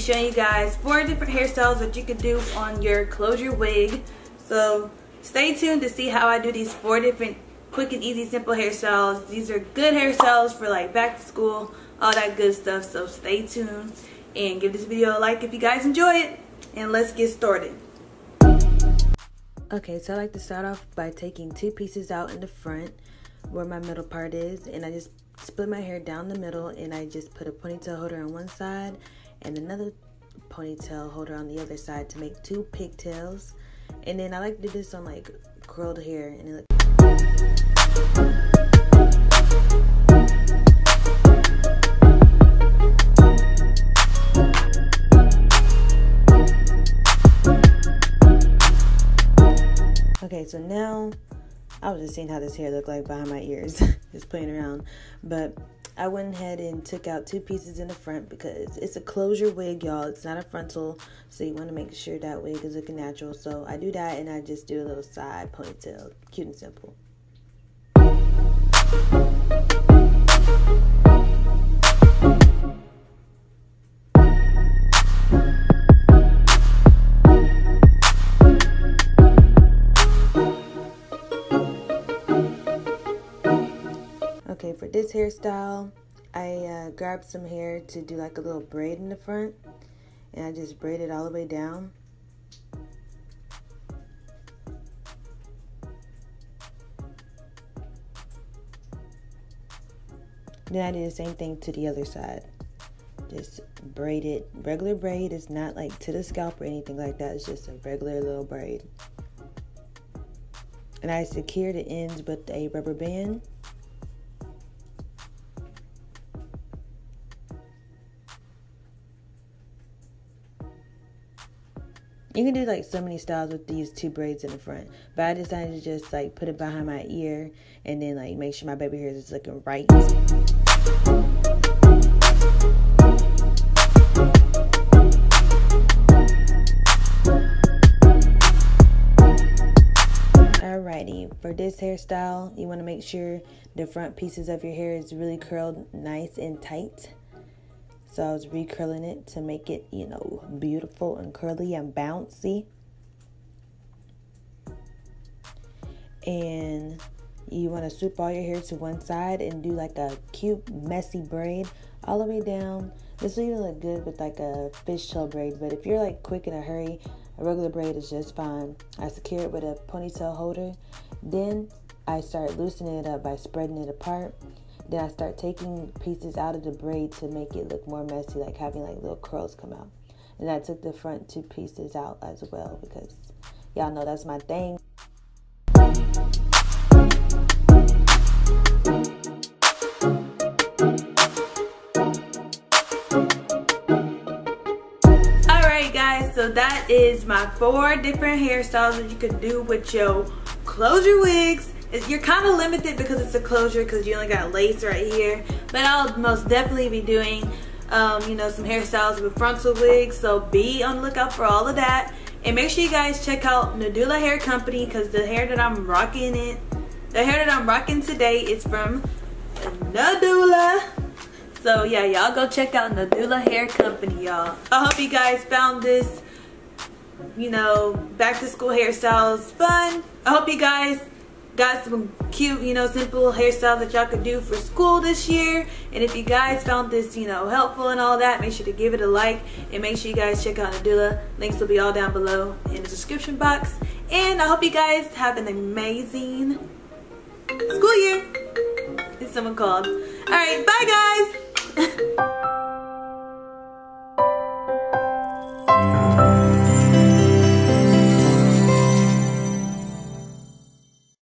showing you guys 4 different hairstyles that you could do on your closure wig. So stay tuned to see how I do these 4 different quick and easy simple hairstyles. These are good hairstyles for like back to school, all that good stuff. So stay tuned and give this video a like if you guys enjoy it, and let's get started. Okay, so I like to start off by taking 2 pieces out in the front where my middle part is, and I just split my hair down the middle, and I just put a ponytail holder on one side and another ponytail holder on the other side to make 2 pigtails. And then I like to do this on like curled hair, and it looks okay. So now I was just seeing how this hair looked like behind my ears, just playing around. But I went ahead and took out 2 pieces in the front because it's a closure wig, y'all. It's not a frontal, so you want to make sure that wig is looking natural. So I do that, and I just do a little side ponytail, cute and simple. Okay, for this hairstyle, I grabbed some hair to do like a little braid in the front, and I just braided all the way down. Then I did the same thing to the other side. Just braid it. Regular braid is not like to the scalp or anything like that. It's just a regular little braid. And I secure the ends with a rubber band. You can do like so many styles with these 2 braids in the front, but I decided to just like put it behind my ear and then like make sure my baby hair is looking right. Alrighty, for this hairstyle, you want to make sure the front pieces of your hair is really curled nice and tight. So I was recurling it to make it, you know, beautiful and curly and bouncy. And you want to swoop all your hair to one side and do like a cute messy braid all the way down. This will even look good with like a fishtail braid, but if you're like quick in a hurry, a regular braid is just fine. I secure it with a ponytail holder. Then I start loosening it up by spreading it apart. Then I start taking pieces out of the braid to make it look more messy, like having like little curls come out. And I took the front 2 pieces out as well because y'all know that's my thing. Alright guys, so that is my 4 different hairstyles that you could do with your closure wigs. You're kind of limited because it's a closure because you only got lace right here, but I'll most definitely be doing you know, some hairstyles with frontal wigs, so be on the lookout for all of that. And make sure you guys check out Nadula Hair Company because the hair that I'm rocking today is from Nadula. So yeah, y'all go check out Nadula Hair Company, y'all. I hope you guys found this, you know, back to school hairstyles fun. I hope you guys got some cute, you know, simple hairstyles that y'all could do for school this year. And if you guys found this, you know, helpful and all that, make sure to give it a like, and make sure you guys check out Nadula. Links will be all down below in the description box. And I hope you guys have an amazing school year. It's someone called. Alright, bye guys.